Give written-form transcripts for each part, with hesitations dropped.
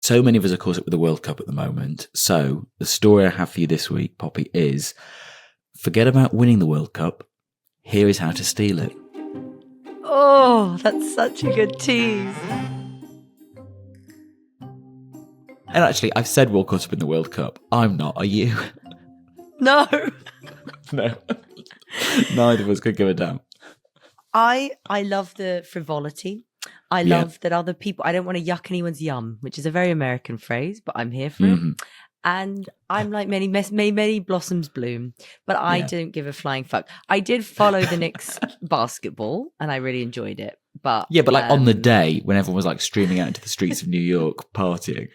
So many of us are caught up with the World Cup at the moment. So the story I have for you this week, Poppy, is forget about winning the World Cup. Here is how to steal it. Oh, that's such a good tease. And actually, I've said we're caught up in the World Cup. I'm not. Are you? No. No. Neither of us could give a damn. I love the frivolity. I love that other people, I don't want to yuck anyone's yum, which is a very American phrase, but I'm here for it. And I'm like many blossoms bloom, but I didn't give a flying fuck. I did follow the Knicks basketball and I really enjoyed it. But like on the day when everyone was like streaming out into the streets of New York partying.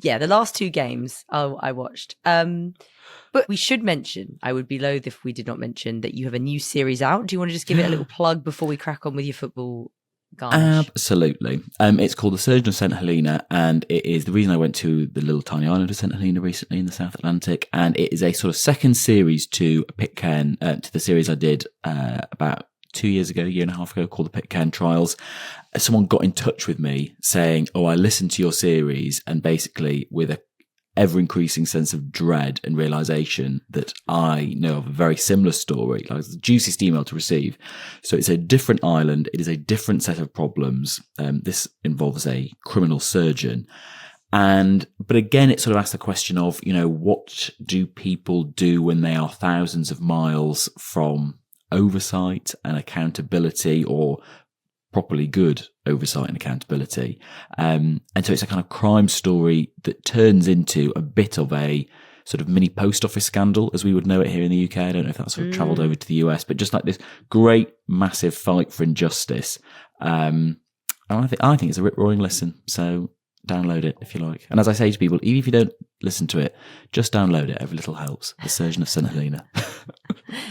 Yeah, the last two games I watched. But we should mention, I would be loath if we did not mention that you have a new series out. Do you want to just give it a little plug before we crack on with your football garnish? Absolutely. It's called The Surgeon of St Helena, and it is the reason I went to the little tiny island of St Helena recently in the South Atlantic, and it is a sort of second series to Pitcairn, to the series I did about 2 years ago, a year and a half ago, called the Pitcairn Trials. Someone got in touch with me saying, I listened to your series, and basically with a ever-increasing sense of dread and realisation that I know of a very similar story. Like, it's the juiciest email to receive. So it's a different island. It is a different set of problems. This involves a criminal surgeon. But again, it sort of asks the question of, what do people do when they are thousands of miles from oversight and accountability, or properly good oversight and accountability. And so it's a kind of crime story that turns into a bit of a sort of mini post office scandal, as we would know it here in the UK. I don't know if that sort of travelled over to the US, but just like this great, massive fight for injustice. And I think it's a rip-roaring listen. So download it if you like. And as I say to people, even if you don't listen to it, just download it. Every little helps. The Surgeon of St Helena.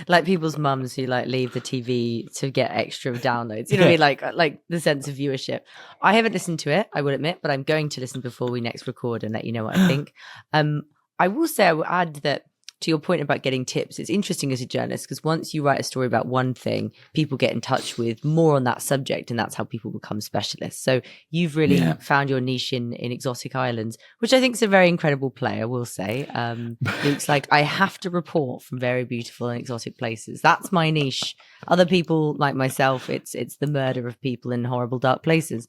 Like people's mums who like leave the TV to get extra downloads. You know what I mean? Like the sense of viewership. I haven't listened to it, I will admit, but I'm going to listen before we next record and let you know what I think. I will say, I will add that to your point about getting tips, it's interesting as a journalist because once you write a story about one thing, people get in touch with more on that subject, and that's how people become specialists. So you've really found your niche in exotic islands, which I think is a very incredible play, I will say. Luke's like, I have to report from very beautiful and exotic places. That's my niche. Other people like myself, it's the murder of people in horrible dark places.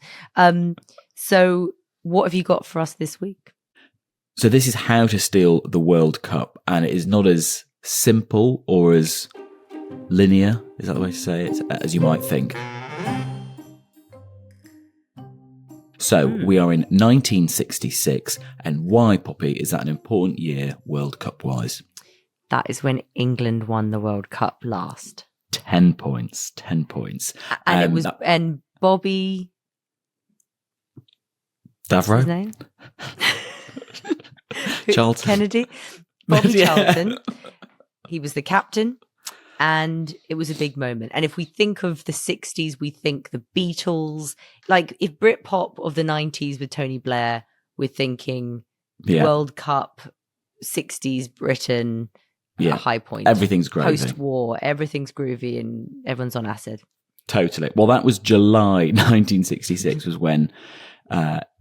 So what have you got for us this week? So this is how to steal the World Cup, and it is not as simple or as linear, is that the way to say it, as you might think. So we are in 1966, and why, Poppy, is that an important year World Cup-wise? That is when England won the World Cup last. 10 points. And it was, and Bobby... Davro? What's his name? Charlton. Kennedy. Bobby Charlton. He was the captain, and it was a big moment. And if we think of the 60s, we think the Beatles. Like, if Britpop of the 90s with Tony Blair, we're thinking World Cup, 60s Britain, a high point. Everything's groovy. Post-war, everything's groovy and everyone's on acid. Totally. Well, that was July 1966 was when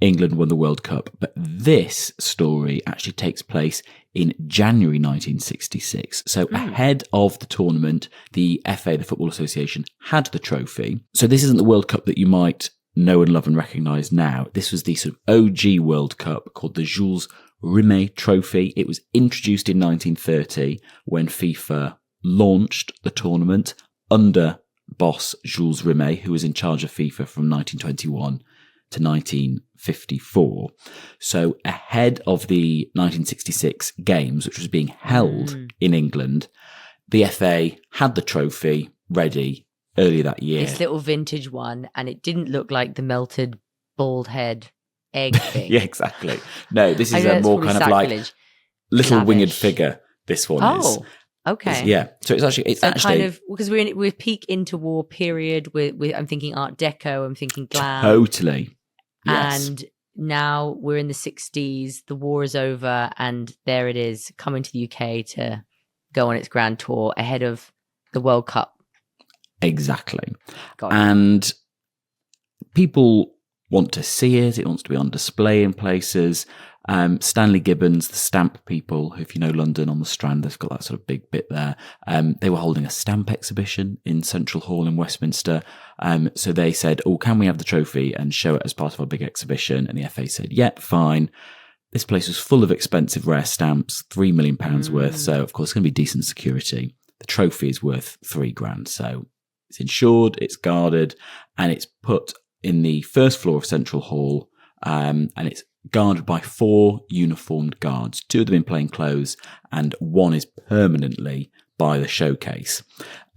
England won the World Cup. But this story actually takes place in January 1966. So ahead of the tournament, the FA, the Football Association, had the trophy. So this isn't the World Cup that you might know and love and recognise now. This was the sort of OG World Cup called the Jules Rimet Trophy. It was introduced in 1930 when FIFA launched the tournament under boss Jules Rimet, who was in charge of FIFA from 1921 to 1954. So ahead of the 1966 games, which was being held in England, the FA had the trophy ready earlier that year. This little vintage one, and it didn't look like the melted bald head egg thing. Yeah, exactly. No, this is a more kind of like little winged figure. This one is. Okay. So it's actually kind of because we're peak interwar period. I'm thinking Art Deco. I'm thinking glam. Totally. Yes. And now we're in the 60s. The war is over, and there it is coming to the UK to go on its grand tour ahead of the World Cup. Exactly. And people want to see it. It wants to be on display in places. Stanley Gibbons, the stamp people, if you know London on the Strand, they've got that sort of big bit there. They were holding a stamp exhibition in Central Hall in Westminster. So they said, oh, can we have the trophy and show it as part of our big exhibition? And the FA said, yeah, fine. This place was full of expensive rare stamps, £3 million worth. So, of course, it's going to be decent security. The trophy is worth £3,000. So it's insured, it's guarded, and it's put in the first floor of Central Hall. And it's guarded by 4 uniformed guards, 2 of them in plain clothes, and 1 is permanently by the showcase.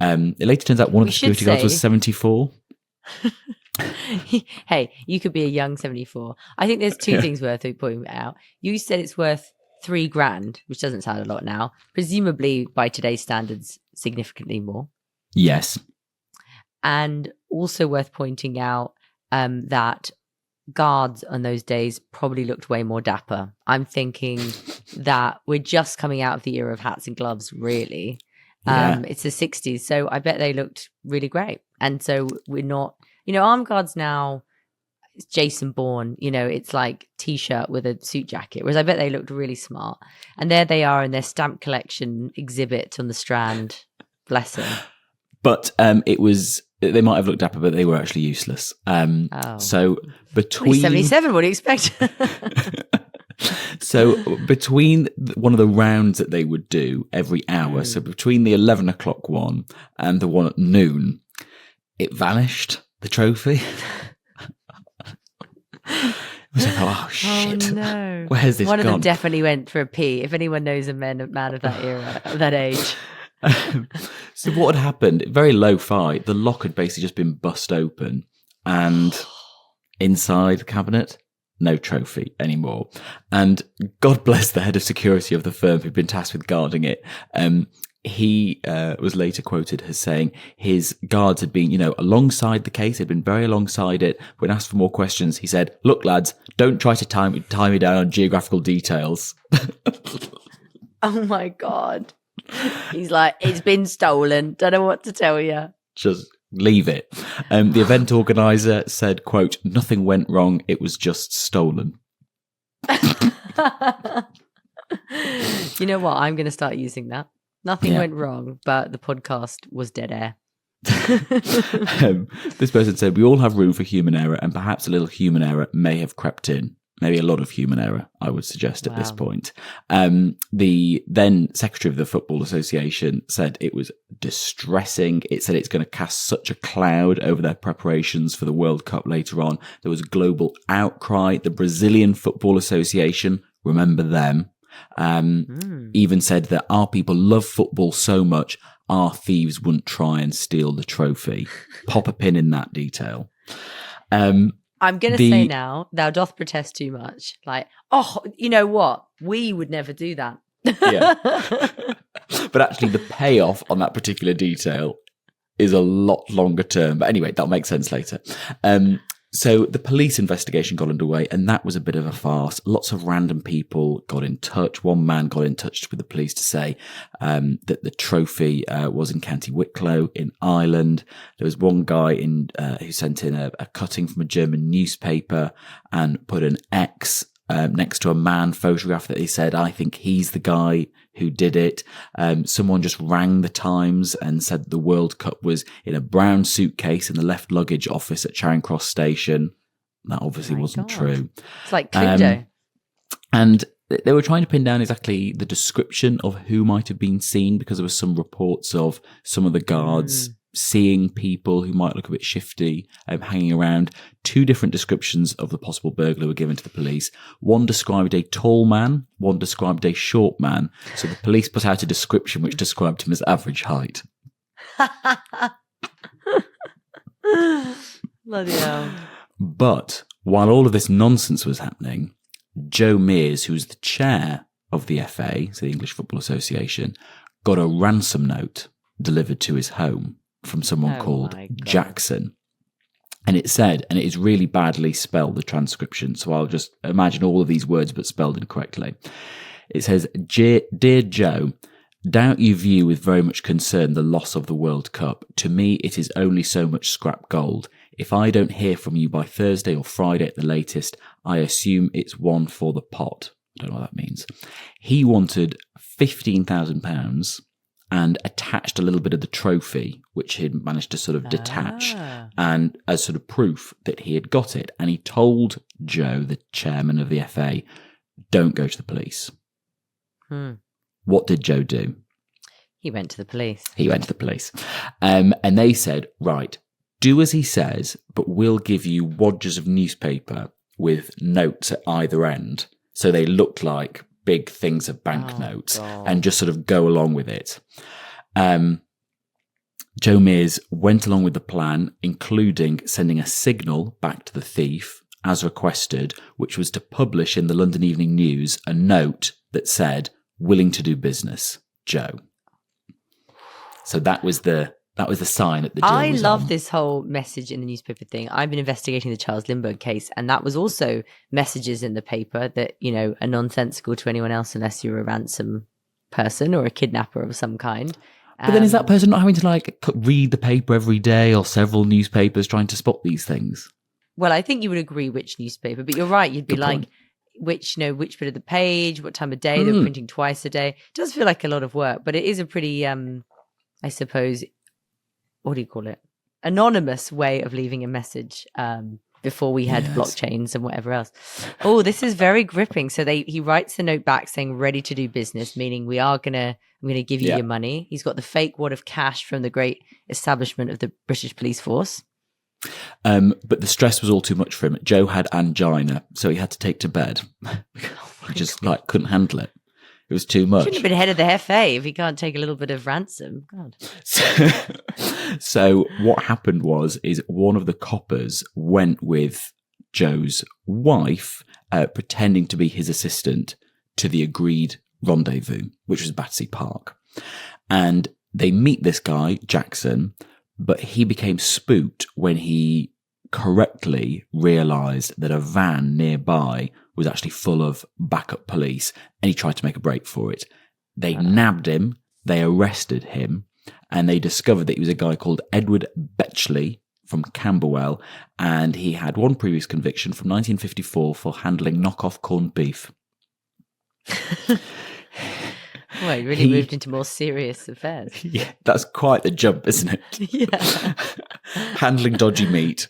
It later turns out one of the security guards was 74. Hey, you could be a young 74. I think there's 2 things worth pointing out. You said it's worth £3,000, which doesn't sound a lot now. Presumably, by today's standards, significantly more. Yes. And also worth pointing out that guards on those days probably looked way more dapper. I'm thinking that we're just coming out of the era of hats and gloves, really. It's the 60s, so I bet they looked really great. And so we're not, armed guards now, it's Jason Bourne, it's like T-shirt with a suit jacket, whereas I bet they looked really smart. And there they are in their stamp collection exhibit on the Strand. Bless them. But they might have looked dapper, but they were actually useless. So between 77, what do you expect? So between one of the rounds that they would do every hour, so between the 11 o'clock one and the one at noon, it vanished, the trophy. I was like, oh shit! Oh, no. Where's this One gone? of them definitely went for a pee. If anyone knows a man of that era, of that age. So what had happened, very lo-fi, the lock had basically just been bust open, and inside the cabinet, no trophy anymore. And God bless the head of security of the firm who'd been tasked with guarding it. He was later quoted as saying his guards had been, alongside the case, had been very alongside it. When asked for more questions, he said, look, lads, don't try to tie me down on geographical details. Oh my God. He's like, it's been stolen. Don't know what to tell you. Just leave it. The event organizer said, quote, nothing went wrong. It was just stolen. You know what? I'm going to start using that. Nothing went wrong, but the podcast was dead air. This person said, we all have room for human error, and perhaps a little human error may have crept in. Maybe a lot of human error, I would suggest at this point. The then Secretary of the Football Association said it was distressing. It said it's going to cast such a cloud over their preparations for the World Cup later on. There was global outcry. The Brazilian Football Association, remember them, even said that our people love football so much, our thieves wouldn't try and steal the trophy. Pop a pin in that detail. I'm going to say now, thou doth protest too much. Like, oh, you know what? We would never do that. Yeah. But actually the payoff on that particular detail is a lot longer term. But anyway, that'll make sense later. So the police investigation got underway, and that was a bit of a farce. Lots of random people got in touch. One man got in touch with the police to say that the trophy was in County Wicklow in Ireland. There was one guy who sent in a cutting from a German newspaper and put an X next to a man photograph that he said, I think he's the guy who did it. Someone just rang the Times and said the World Cup was in a brown suitcase in the left luggage office at Charing Cross Station. That obviously wasn't true. It's like Cluedo. And they were trying to pin down exactly the description of who might have been seen, because there were some reports of some of the guards seeing people who might look a bit shifty hanging around. 2 different descriptions of the possible burglar were given to the police. One described a tall man, one described a short man. So the police put out a description which described him as average height. Bloody hell. But while all of this nonsense was happening, Joe Mears, who's the chair of the FA, so the English Football Association, got a ransom note delivered to his home from someone called Jackson. And it said, and it is really badly spelled, the transcription, so I'll just imagine all of these words but spelled incorrectly. It says, Dear Joe, doubt you view with very much concern the loss of the World Cup. To me, it is only so much scrap gold. If I don't hear from you by Thursday or Friday at the latest, I assume it's one for the pot. I don't know what that means. He wanted £15,000 and attached a little bit of the trophy, which he'd managed to sort of detach, and as sort of proof that he had got it. And he told Joe, the chairman of the FA, don't go to the police. What did Joe do? He went to the police. And they said, right, do as he says, but we'll give you wadges of newspaper with notes at either end. So they looked like big things of banknotes and just sort of go along with it. Joe Mears went along with the plan, including sending a signal back to the thief as requested, which was to publish in the London Evening News a note that said, willing to do business, Joe. So that was the sign that the deal was love on. this whole message in the newspaper thing. I've been investigating the Charles Lindbergh case, and that was also messages in the paper that, you know, are nonsensical to anyone else unless you're a ransom person or a kidnapper of some kind. But then is that person not having to like read the paper every day or several newspapers trying to spot these things? Well, I think you would agree which newspaper, but you're right. You'd be Good like, point. which bit of the page, what time of day, they're printing twice a day. It does feel like a lot of work, but it is a pretty, I suppose, what do you call it? Anonymous way of leaving a message before we had blockchains and whatever else. Oh, this is very gripping. So he writes the note back saying ready to do business, meaning I'm gonna give you your money. He's got the fake wad of cash from the great establishment of the British police force. But the stress was all too much for him. Joe had angina, so he had to take to bed. He just couldn't handle it. It was too much. Shouldn't have been head of the FA if he can't take a little bit of ransom. God. So what happened is one of the coppers went with Joe's wife, pretending to be his assistant, to the agreed rendezvous, which was Battersea Park. And they meet this guy, Jackson, but he became spooked when he correctly realised that a van nearby was actually full of backup police, and he tried to make a break for it. They nabbed him, they arrested him, and they discovered that he was a guy called Edward Betchley from Camberwell, and he had one previous conviction from 1954 for handling knockoff corned beef. Well, he really moved into more serious affairs. Yeah, that's quite the jump, isn't it? Yeah. Handling dodgy meat,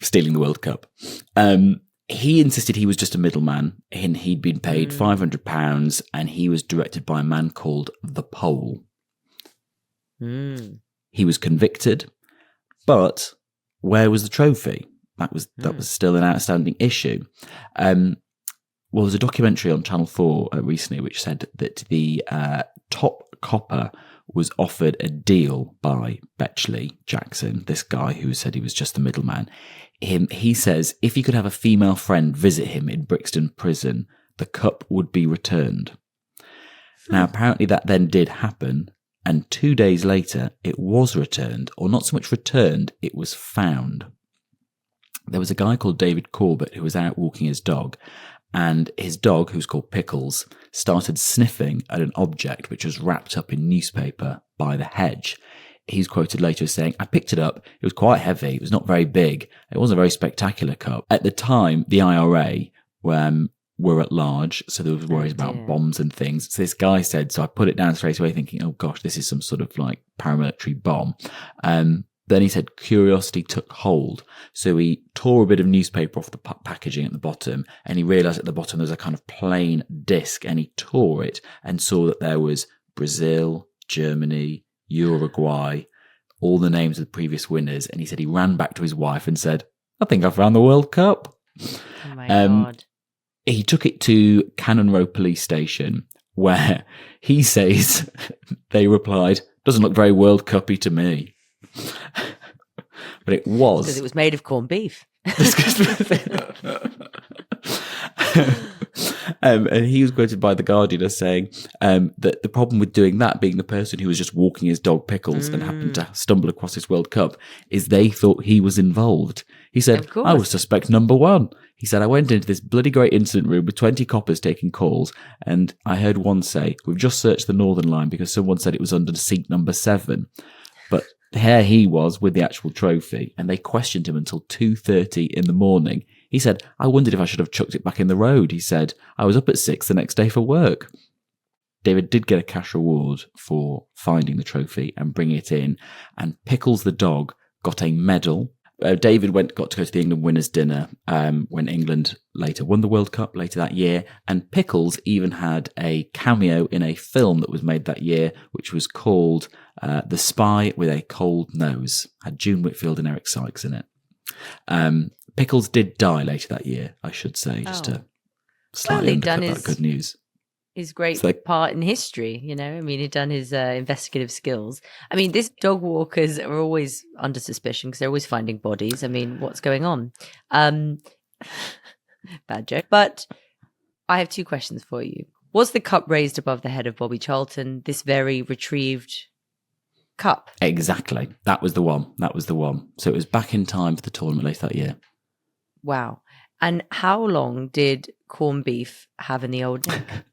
stealing the World Cup. He insisted he was just a middleman, and he'd been paid £500, and he was directed by a man called the Pole. He was convicted, but where was the trophy? That was still an outstanding issue. Well, there's a documentary on Channel 4 recently which said that the top copper was offered a deal by Betchley Jackson, this guy who said he was just the middleman. He says if he could have a female friend visit him in Brixton Prison, the cup would be returned. Now, apparently that then did happen, and 2 days later it was returned, or not so much returned, it was found. There was a guy called David Corbett who was out walking his dog, and his dog, who's called Pickles, started sniffing at an object which was wrapped up in newspaper by the hedge. He's quoted later as saying, I picked it up, it was quite heavy, it was not very big, it wasn't a very spectacular cup. At the time, the IRA were at large, so there was worries about bombs and things. So this guy said, so I put it down straight away thinking, oh gosh, this is some sort of like paramilitary bomb. Then he said curiosity took hold. So he tore a bit of newspaper off the packaging at the bottom, and he realised at the bottom there was a kind of plain disc, and he tore it and saw that there was Brazil, Germany, Uruguay, all the names of the previous winners. And he said he ran back to his wife and said, I think I found the World Cup. Oh my God. He took it to Cannon Row Police Station, where he says they replied, doesn't look very World Cup-y to me. But it was. Because it was made of corned beef. And he was quoted by The Guardian as saying that the problem with doing that, being the person who was just walking his dog Pickles and happened to stumble across this World Cup, is they thought he was involved. He said, I was suspect number one. He said, I went into this bloody great incident room with 20 coppers taking calls, and I heard one say, we've just searched the Northern Line because someone said it was under seat number 7. But Here he was with the actual trophy, and they questioned him until 2:30 in the morning. He said, I wondered if I should have chucked it back in the road. He said, I was up at 6 the next day for work. David did get a cash reward for finding the trophy and bringing it in, and Pickles the dog got a medal. David got to go to the England winners' dinner when England later won the World Cup later that year, and Pickles even had a cameo in a film that was made that year, which was called The Spy with a Cold Nose. Had June Whitfield and Eric Sykes in it. Pickles did die later that year, I should say, just to slightly undercut that good news. His great part in history, you know. I mean, he'd done his investigative skills. I mean, these dog walkers are always under suspicion because they're always finding bodies. I mean, what's going on? Bad joke. But I have two questions for you. Was the cup raised above the head of Bobby Charlton, this very retrieved cup? Exactly. That was the one. So it was back in time for the tournament later that year. Wow. And how long did corned beef have in the old neck?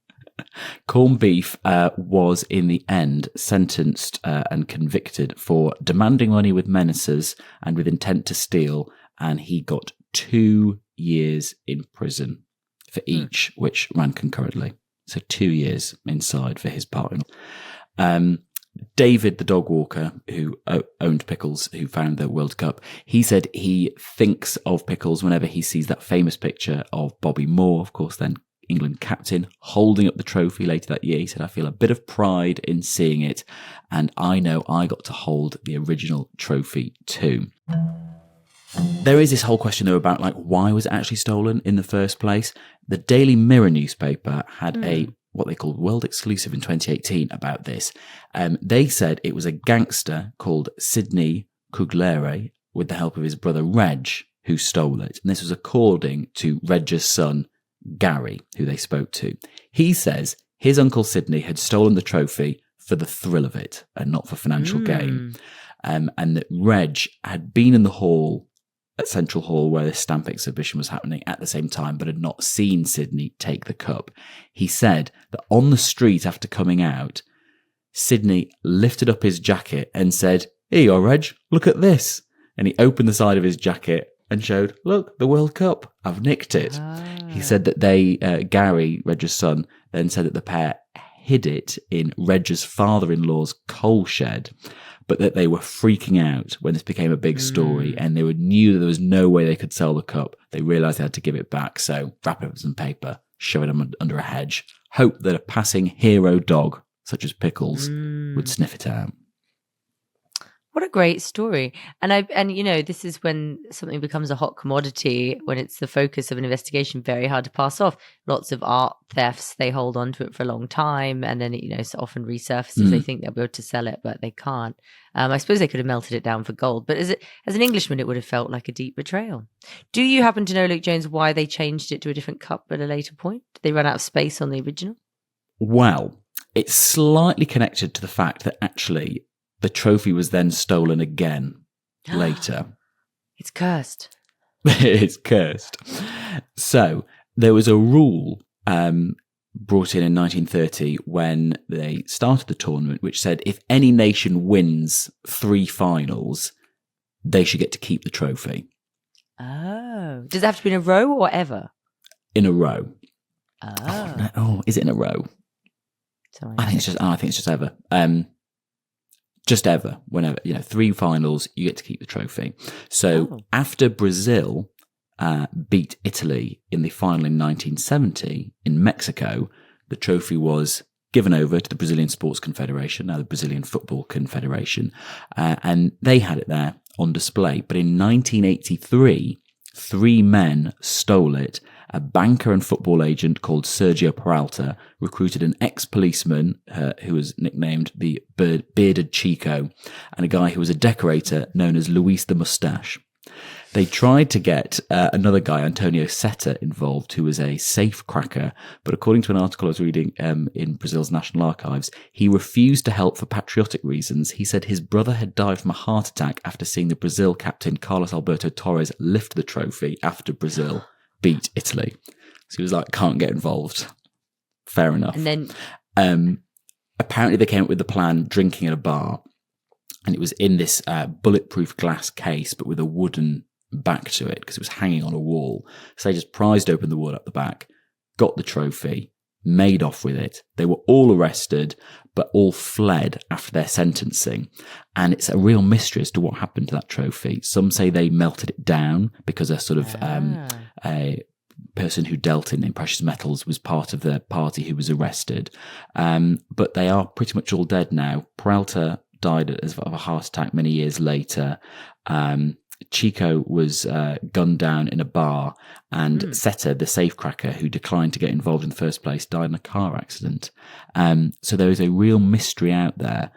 Corned beef was in the end sentenced and convicted for demanding money with menaces and with intent to steal, and he got 2 years in prison for each, which ran concurrently. So 2 years inside for his part in it. David, the dog walker who owned Pickles, who found the World Cup, he said he thinks of Pickles whenever he sees that famous picture of Bobby Moore, of course, then England captain, holding up the trophy later that year. He said, I feel a bit of pride in seeing it, and I know I got to hold the original trophy too. There is this whole question though about why was it actually stolen in the first place? The Daily Mirror newspaper had a what they called world exclusive in 2018 about this. They said it was a gangster called Sidney Cuglere with the help of his brother Reg who stole it. And this was according to Reg's son, Gary, who they spoke to. He says his uncle Sidney had stolen the trophy for the thrill of it and not for financial gain. And that Reg had been in the hall at Central Hall where this stamp exhibition was happening at the same time, but had not seen Sidney take the cup. He said that on the street after coming out, Sidney lifted up his jacket and said, "Here you are, Reg, look at this." And he opened the side of his jacket and showed, "Look, the World Cup, I've nicked it." He said that Gary, Reg's son, then said that the pair hid it in Reg's father-in-law's coal shed, but that they were freaking out when this became a big story and they knew that there was no way they could sell the cup. They realised they had to give it back, so wrap it up in some paper, shove it under a hedge, hope that a passing hero dog, such as Pickles, would sniff it out. What a great story. And you know, this is when something becomes a hot commodity, when it's the focus of an investigation, very hard to pass off. Lots of art thefts, they hold on to it for a long time, and then it so often resurfaces. They think they'll be able to sell it, but they can't. I suppose they could have melted it down for gold, but as an Englishman, it would have felt like a deep betrayal. Do you happen to know, Luke Jones, why they changed it to a different cup at a later point? Did they run out of space on the original? Well, it's slightly connected to the fact that actually the trophy was then stolen again later. It's cursed. It's cursed. So there was a rule brought in 1930 when they started the tournament, which said if any nation wins 3 finals, they should get to keep the trophy. Oh. Does it have to be in a row or ever? In a row. Oh. Oh, is it in a row? Sorry. I think it's just ever. Just ever, whenever, 3 finals, you get to keep the trophy. So after Brazil beat Italy in the final in 1970 in Mexico, the trophy was given over to the Brazilian Sports Confederation, now the Brazilian Football Confederation, and they had it there on display. But in 1983, 3 men stole it. A banker and football agent called Sergio Peralta recruited an ex-policeman who was nicknamed the Bearded Chico, and a guy who was a decorator known as Luis the Mustache. They tried to get another guy, Antonio Seta, involved, who was a safe cracker, but according to an article I was reading in Brazil's National Archives, he refused to help for patriotic reasons. He said his brother had died from a heart attack after seeing the Brazil captain Carlos Alberto Torres lift the trophy after Brazil beat Italy. So he was like, can't get involved. Fair enough. And then apparently they came up with the plan drinking at a bar. and it was in this bulletproof glass case, but with a wooden back to it because it was hanging on a wall. So they just prized open the wood up the back, got the trophy, made off with it. They were all arrested, but all fled after their sentencing. And it's a real mystery as to what happened to that trophy. Some say they melted it down because a sort of a person who dealt in precious metals was part of the party who was arrested. But they are pretty much all dead now. Peralta died of a heart attack many years later. Chico was gunned down in a bar, and Seta, the safecracker who declined to get involved in the first place, died in a car accident. So there is a real mystery out there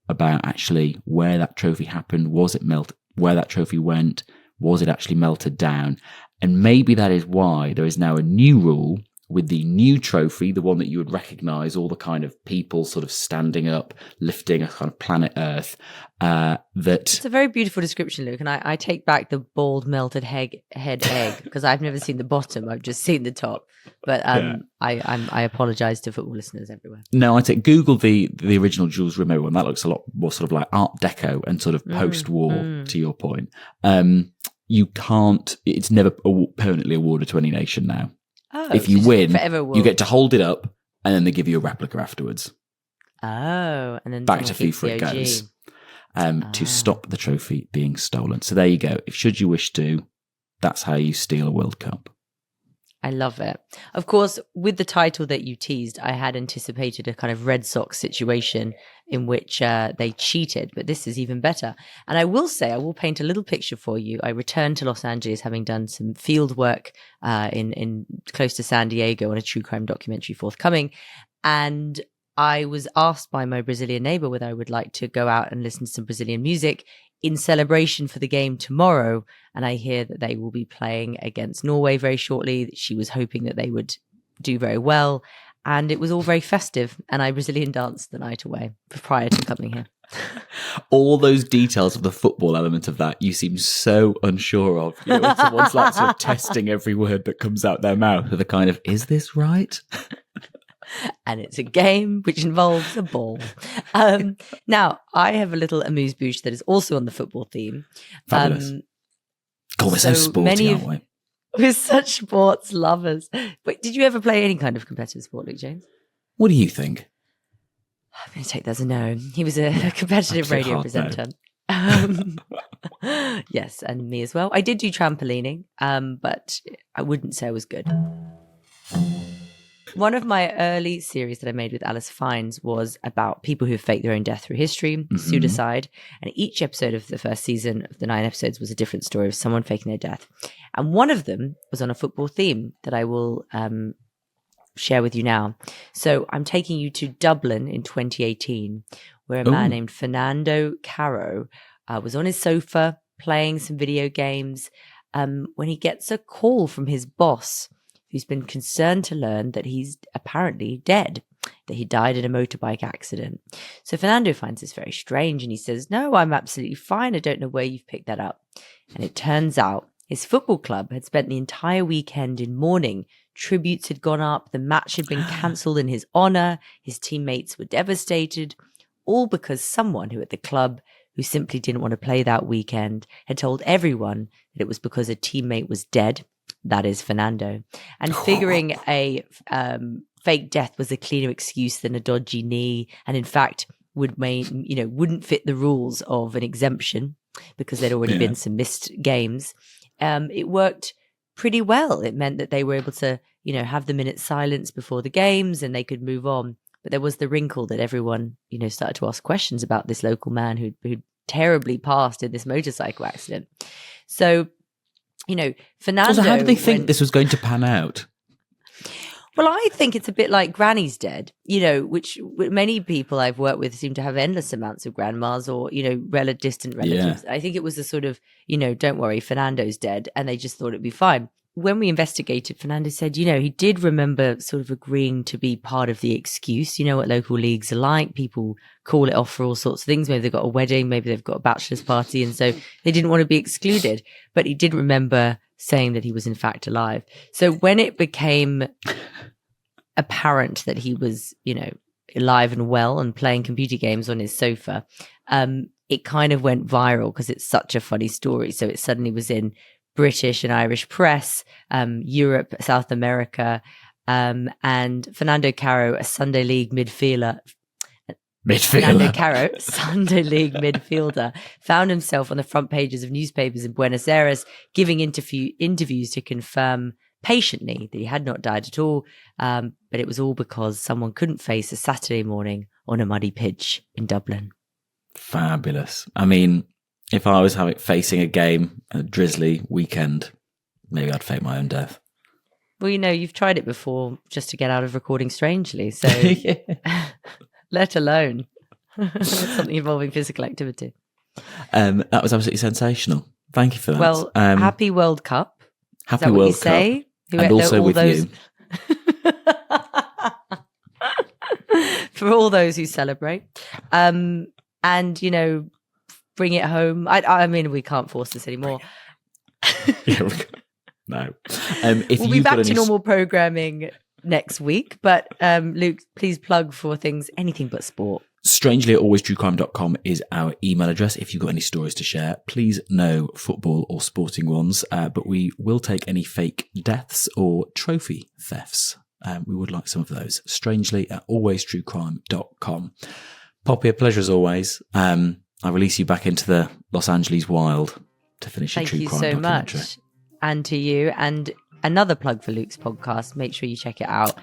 about actually where that trophy happened. Was it melted? Where that trophy went? Was it actually melted down? And maybe that is why there is now a new rule with the new trophy, the one that you would recognise, all the kind of people sort of standing up, lifting a kind of planet Earth. It's a very beautiful description, Luke, and I take back the bald melted head egg because I've never seen the bottom; I've just seen the top. But I apologise to football listeners everywhere. No, I take Google the original Jules Rimet one. That looks a lot more sort of like Art Deco and sort of post-war. To your point, you can't. It's never permanently awarded to any nation now. Oh, if you win, you get to hold it up, and then they give you a replica afterwards. Oh, and then back to FIFA it goes to stop the trophy being stolen. So there you go. Should you wish to, that's how you steal a World Cup. I love it. Of course, with the title that you teased, I had anticipated a kind of Red Sox situation in which they cheated, but this is even better. And I will say, I will paint a little picture for you. I returned to Los Angeles having done some field work in close to San Diego on a true crime documentary forthcoming. And I was asked by my Brazilian neighbor whether I would like to go out and listen to some Brazilian music in celebration for the game tomorrow. And I hear that they will be playing against Norway very shortly. She was hoping that they would do very well. And it was all very festive. And I Brazilian danced the night away prior to coming here. All those details of the football element of that, you seem so unsure of. You know, when someone's like sort of testing every word that comes out their mouth with a kind of, is this right? And it's a game which involves a ball. Now, I have a little amuse-bouche that is also on the football theme. Fabulous. We're so sporty, aren't we? We're such sports lovers. But did you ever play any kind of competitive sport, Luke James? What do you think? I'm going to take that as a no. He was a competitive radio presenter. Yes, and me as well. I did do trampolining, but I wouldn't say I was good. One of my early series that I made with Alice Fiennes was about people who faked their own death through history, pseudocide. And each episode of the first season of the 9 episodes was a different story of someone faking their death. And one of them was on a football theme that I will share with you now. So I'm taking you to Dublin in 2018, where a man named Fernando Caro was on his sofa playing some video games when he gets a call from his boss, who's been concerned to learn that he's apparently dead, that he died in a motorbike accident. So Fernando finds this very strange and he says, "No, I'm absolutely fine. I don't know where you've picked that up." And it turns out his football club had spent the entire weekend in mourning. Tributes had gone up. The match had been cancelled in his honor. His teammates were devastated, all because someone who at the club who simply didn't want to play that weekend had told everyone that it was because a teammate was dead. That is Fernando. And figuring a fake death was a cleaner excuse than a dodgy knee, and in fact wouldn't fit the rules of an exemption because there'd already been some missed games. It worked pretty well. It meant that they were able to, have the minute's silence before the games and they could move on. But there was the wrinkle that everyone, started to ask questions about this local man who'd terribly passed in this motorcycle accident. So, Fernando. So how did they think this was going to pan out? Well, I think it's a bit like Granny's dead, which many people I've worked with seem to have endless amounts of grandmas or, distant relatives. Yeah. I think it was a sort of, don't worry, Fernando's dead. And they just thought it'd be fine. When we investigated, Fernando said, he did remember sort of agreeing to be part of the excuse. You know what local leagues are like. People call it off for all sorts of things. Maybe they've got a wedding, maybe they've got a bachelor's party. And so they didn't want to be excluded. But he did remember saying that he was in fact alive. So when it became apparent that he was, alive and well and playing computer games on his sofa, it kind of went viral because it's such a funny story. So it suddenly was in British and Irish press, Europe, South America, and Fernando Caro, a Sunday League midfielder. Fernando Caro, Sunday League midfielder, found himself on the front pages of newspapers in Buenos Aires, giving interviews to confirm patiently that he had not died at all. But it was all because someone couldn't face a Saturday morning on a muddy pitch in Dublin. Fabulous. I mean, if I was facing a game, a drizzly weekend, maybe I'd fake my own death. Well, you've tried it before just to get out of recording strangely. So let alone something involving physical activity. That was absolutely sensational. Thank you for that. Well, happy World Cup. Happy World Cup. Say? And also with you. For all those who celebrate. And, bring it home. I mean, we can't force this anymore. No. We'll be back to normal programming next week. But Luke, please plug for things, anything but sport. Strangely, alwaystruecrime.com is our email address. If you've got any stories to share, please no football or sporting ones. But we will take any fake deaths or trophy thefts. We would like some of those. Strangely at alwaystruecrime.com. Poppy, a pleasure as always. I release you back into the Los Angeles wild to finish your true crime documentary. Thank you so much. And to you. And another plug for Luke's podcast. Make sure you check it out.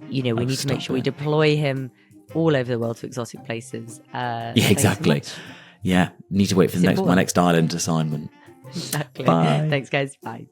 We need to make sure we deploy him all over the world to exotic places. Yeah, exactly. Yeah, need to wait for my next island assignment. Exactly. Bye. Thanks, guys. Bye.